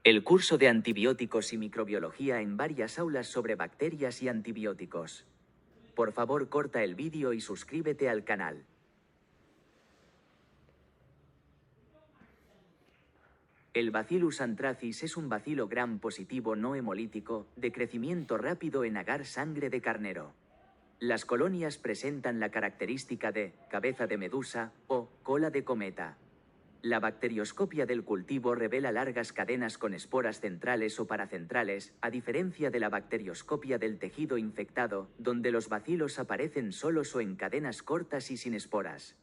El curso de antibióticos y microbiología en varias aulas sobre bacterias y antibióticos. Por favor, corta el vídeo y suscríbete al canal. El Bacillus anthracis es un bacilo gram positivo no hemolítico, de crecimiento rápido en agar sangre de carnero. Las colonias presentan la característica de cabeza de medusa o cola de cometa. La bacterioscopia del cultivo revela largas cadenas con esporas centrales o paracentrales, a diferencia de la bacterioscopia del tejido infectado, donde los bacilos aparecen solos o en cadenas cortas y sin esporas.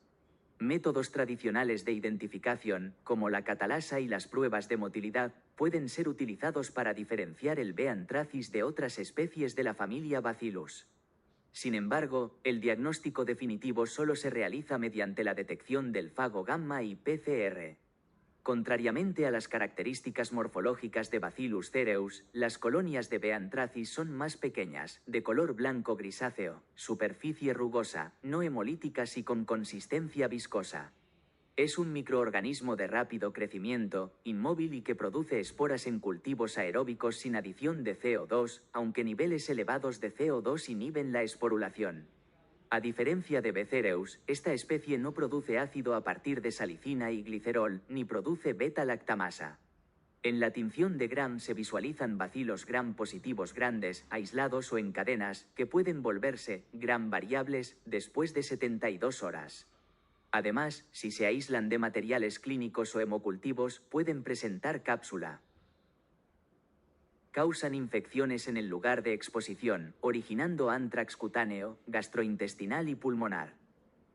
Métodos tradicionales de identificación, como la catalasa y las pruebas de motilidad, pueden ser utilizados para diferenciar el B. anthracis de otras especies de la familia Bacillus. Sin embargo, el diagnóstico definitivo solo se realiza mediante la detección del fago gamma y PCR. Contrariamente a las características morfológicas de Bacillus cereus, las colonias de B. anthracis son más pequeñas, de color blanco grisáceo, superficie rugosa, no hemolíticas y con consistencia viscosa. Es un microorganismo de rápido crecimiento, inmóvil y que produce esporas en cultivos aeróbicos sin adición de CO2, aunque niveles elevados de CO2 inhiben la esporulación. A diferencia de B. cereus, esta especie no produce ácido a partir de salicina y glicerol, ni produce beta-lactamasa. En la tinción de Gram se visualizan bacilos gram positivos grandes, aislados o en cadenas, que pueden volverse gram variables después de 72 horas. Además, si se aíslan de materiales clínicos o hemocultivos, pueden presentar cápsula. Causan infecciones en el lugar de exposición, originando antrax cutáneo, gastrointestinal y pulmonar.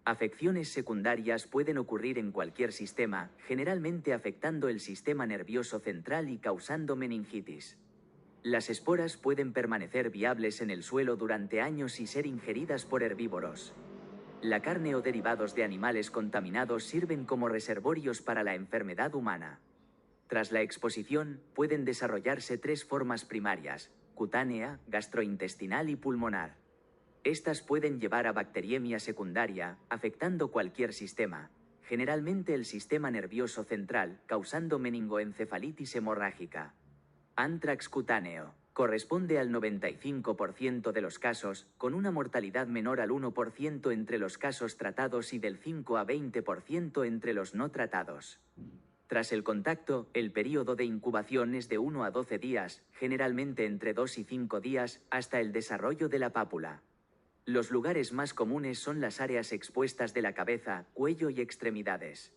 Afecciones secundarias pueden ocurrir en cualquier sistema, generalmente afectando el sistema nervioso central y causando meningitis. Las esporas pueden permanecer viables en el suelo durante años y ser ingeridas por herbívoros. La carne o derivados de animales contaminados sirven como reservorios para la enfermedad humana. Tras la exposición, pueden desarrollarse tres formas primarias: cutánea, gastrointestinal y pulmonar. Estas pueden llevar a bacteriemia secundaria, afectando cualquier sistema, generalmente el sistema nervioso central, causando meningoencefalitis hemorrágica. Antrax cutáneo. Corresponde al 95% de los casos, con una mortalidad menor al 1% entre los casos tratados y del 5 a 20% entre los no tratados. Tras el contacto, el período de incubación es de 1 a 12 días, generalmente entre 2 y 5 días, hasta el desarrollo de la pápula. Los lugares más comunes son las áreas expuestas de la cabeza, cuello y extremidades.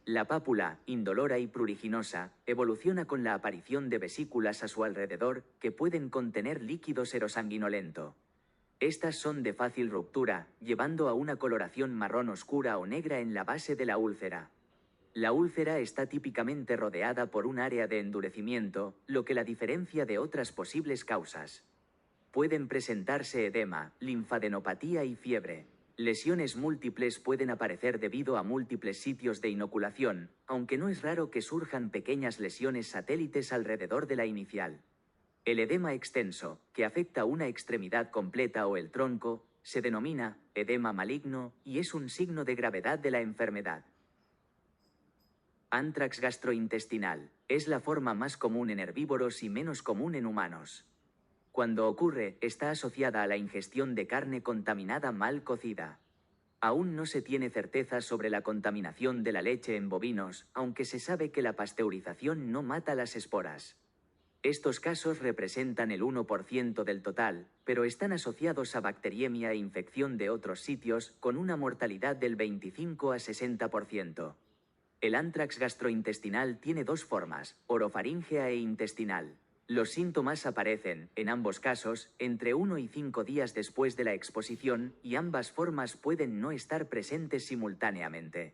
La pápula, indolora y pruriginosa, evoluciona con la aparición de vesículas a su alrededor que pueden contener líquido serosanguinolento. Estas son de fácil ruptura, llevando a una coloración marrón oscura o negra en la base de la úlcera. La úlcera está típicamente rodeada por un área de endurecimiento, lo que la diferencia de otras posibles causas. Pueden presentarse edema, linfadenopatía y fiebre. Lesiones múltiples pueden aparecer debido a múltiples sitios de inoculación, aunque no es raro que surjan pequeñas lesiones satélites alrededor de la inicial. El edema extenso, que afecta una extremidad completa o el tronco, se denomina edema maligno y es un signo de gravedad de la enfermedad. Antrax gastrointestinal. Es la forma más común en herbívoros y menos común en humanos. Cuando ocurre, está asociada a la ingestión de carne contaminada mal cocida. Aún no se tiene certeza sobre la contaminación de la leche en bovinos, aunque se sabe que la pasteurización no mata las esporas. Estos casos representan el 1% del total, pero están asociados a bacteriemia e infección de otros sitios, con una mortalidad del 25 a 60%. El antrax gastrointestinal tiene dos formas, orofaríngea e intestinal. Los síntomas aparecen, en ambos casos, entre 1 y 5 días después de la exposición, y ambas formas pueden no estar presentes simultáneamente.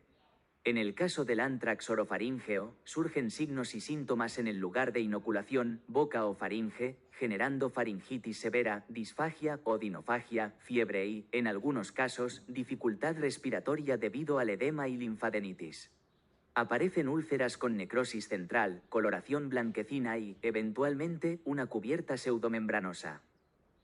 En el caso del antrax orofaríngeo, surgen signos y síntomas en el lugar de inoculación, boca o faringe, generando faringitis severa, disfagia o dinofagia, fiebre y, en algunos casos, dificultad respiratoria debido al edema y linfadenitis. Aparecen úlceras con necrosis central, coloración blanquecina y, eventualmente, una cubierta pseudomembranosa.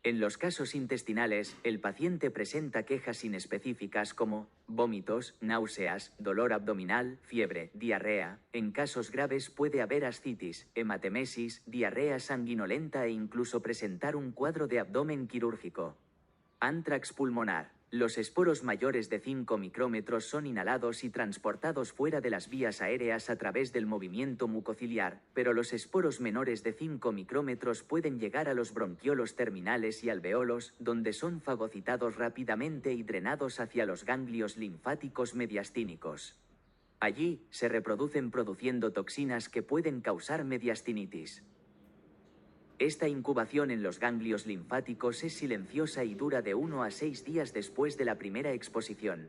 En los casos intestinales, el paciente presenta quejas inespecíficas como vómitos, náuseas, dolor abdominal, fiebre, diarrea. En casos graves puede haber ascitis, hematemesis, diarrea sanguinolenta e incluso presentar un cuadro de abdomen quirúrgico. Antrax pulmonar. Los esporos mayores de 5 micrómetros son inhalados y transportados fuera de las vías aéreas a través del movimiento mucociliar, pero los esporos menores de 5 micrómetros pueden llegar a los bronquiolos terminales y alveolos, donde son fagocitados rápidamente y drenados hacia los ganglios linfáticos mediastínicos. Allí, se reproducen produciendo toxinas que pueden causar mediastinitis. Esta incubación en los ganglios linfáticos es silenciosa y dura de 1 a 6 días después de la primera exposición.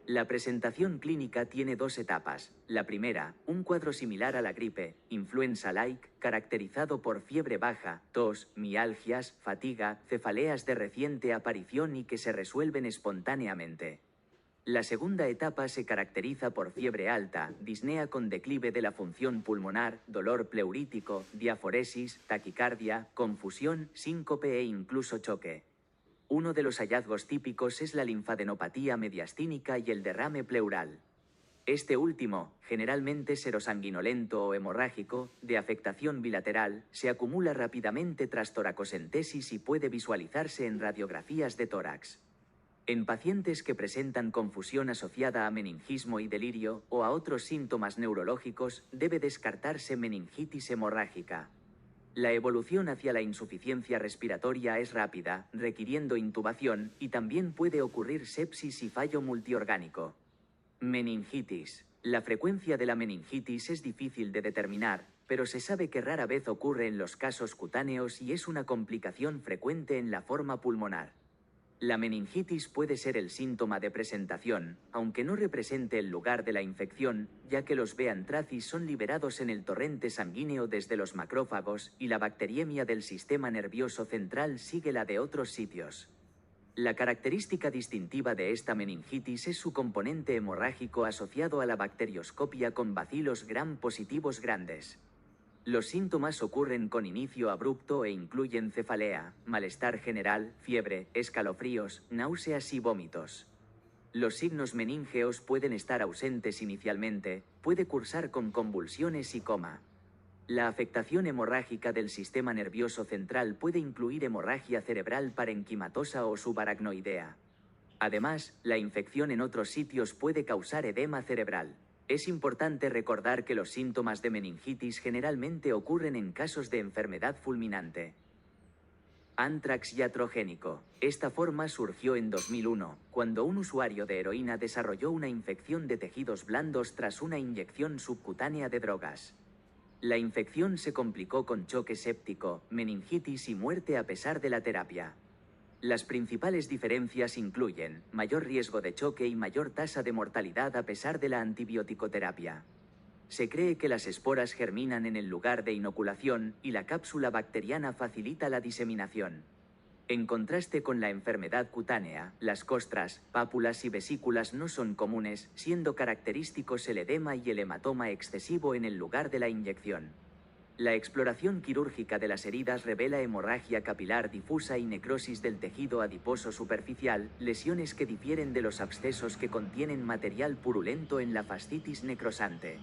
La presentación clínica tiene 2 etapas. La primera, un cuadro similar a la gripe, influenza-like, caracterizado por fiebre baja, tos, mialgias, fatiga, cefaleas de reciente aparición y que se resuelven espontáneamente. La segunda etapa se caracteriza por fiebre alta, disnea con declive de la función pulmonar, dolor pleurítico, diaforesis, taquicardia, confusión, síncope e incluso choque. Uno de los hallazgos típicos es la linfadenopatía mediastínica y el derrame pleural. Este último, generalmente serosanguinolento o hemorrágico, de afectación bilateral, se acumula rápidamente tras toracocentesis y puede visualizarse en radiografías de tórax. En pacientes que presentan confusión asociada a meningismo y delirio o a otros síntomas neurológicos, debe descartarse meningitis hemorrágica. La evolución hacia la insuficiencia respiratoria es rápida, requiriendo intubación, y también puede ocurrir sepsis y fallo multiorgánico. Meningitis. La frecuencia de la meningitis es difícil de determinar, pero se sabe que rara vez ocurre en los casos cutáneos y es una complicación frecuente en la forma pulmonar. La meningitis puede ser el síntoma de presentación, aunque no represente el lugar de la infección, ya que los B-anthracis son liberados en el torrente sanguíneo desde los macrófagos y la bacteriemia del sistema nervioso central sigue la de otros sitios. La característica distintiva de esta meningitis es su componente hemorrágico asociado a la bacterioscopia con bacilos gram positivos grandes. Los síntomas ocurren con inicio abrupto e incluyen cefalea, malestar general, fiebre, escalofríos, náuseas y vómitos. Los signos meníngeos pueden estar ausentes inicialmente, puede cursar con convulsiones y coma. La afectación hemorrágica del sistema nervioso central puede incluir hemorragia cerebral parenquimatosa o subaracnoidea. Además, la infección en otros sitios puede causar edema cerebral. Es importante recordar que los síntomas de meningitis generalmente ocurren en casos de enfermedad fulminante. Antrax iatrogénico. Esta forma surgió en 2001, cuando un usuario de heroína desarrolló una infección de tejidos blandos tras una inyección subcutánea de drogas. La infección se complicó con choque séptico, meningitis y muerte a pesar de la terapia. Las principales diferencias incluyen mayor riesgo de choque y mayor tasa de mortalidad a pesar de la antibiótico-terapia. Se cree que las esporas germinan en el lugar de inoculación y la cápsula bacteriana facilita la diseminación. En contraste con la enfermedad cutánea, las costras, pápulas y vesículas no son comunes, siendo característicos el edema y el hematoma excesivo en el lugar de la inyección. La exploración quirúrgica de las heridas revela hemorragia capilar difusa y necrosis del tejido adiposo superficial, lesiones que difieren de los abscesos que contienen material purulento en la fascitis necrosante.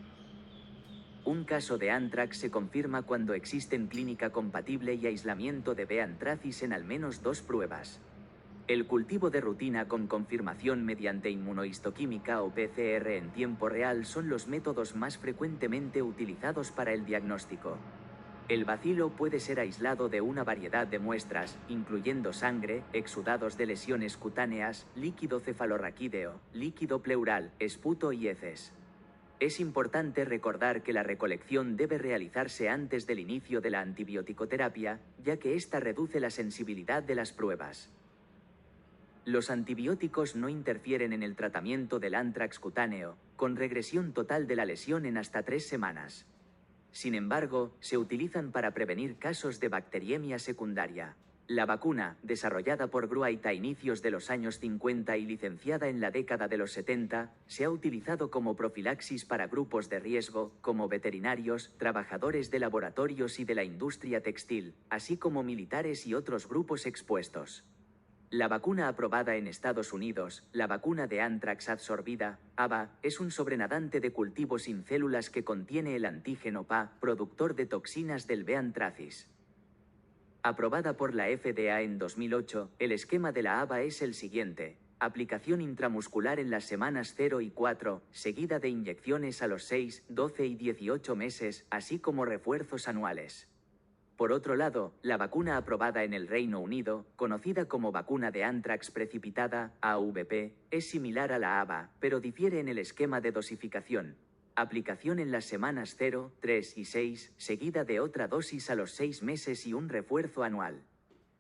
Un caso de antrax se confirma cuando existen clínica compatible y aislamiento de B-anthracis en al menos 2 pruebas. El cultivo de rutina con confirmación mediante inmunohistoquímica o PCR en tiempo real son los métodos más frecuentemente utilizados para el diagnóstico. El bacilo puede ser aislado de una variedad de muestras, incluyendo sangre, exudados de lesiones cutáneas, líquido cefalorraquídeo, líquido pleural, esputo y heces. Es importante recordar que la recolección debe realizarse antes del inicio de la antibiótico-terapia, ya que esta reduce la sensibilidad de las pruebas. Los antibióticos no interfieren en el tratamiento del antrax cutáneo, con regresión total de la lesión en hasta 3 semanas. Sin embargo, se utilizan para prevenir casos de bacteriemia secundaria. La vacuna, desarrollada por Gruait a inicios de los años 50 y licenciada en la década de los 70, se ha utilizado como profilaxis para grupos de riesgo, como veterinarios, trabajadores de laboratorios y de la industria textil, así como militares y otros grupos expuestos. La vacuna aprobada en Estados Unidos, la vacuna de anthrax absorbida, ABA, es un sobrenadante de cultivo sin células que contiene el antígeno PA, productor de toxinas del B. anthracis. Aprobada por la FDA en 2008, el esquema de la ABA es el siguiente: aplicación intramuscular en las semanas 0 y 4, seguida de inyecciones a los 6, 12 y 18 meses, así como refuerzos anuales. Por otro lado, la vacuna aprobada en el Reino Unido, conocida como vacuna de anthrax precipitada, AVP, es similar a la ABA, pero difiere en el esquema de dosificación. Aplicación en las semanas 0, 3 y 6, seguida de otra dosis a los 6 meses y un refuerzo anual.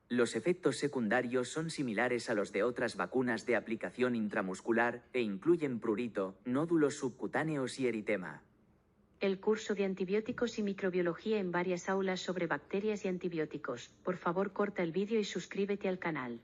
Los efectos secundarios son similares a los de otras vacunas de aplicación intramuscular e incluyen prurito, nódulos subcutáneos y eritema. El curso de antibióticos y microbiología en varias aulas sobre bacterias y antibióticos. Por favor, corta el vídeo y suscríbete al canal.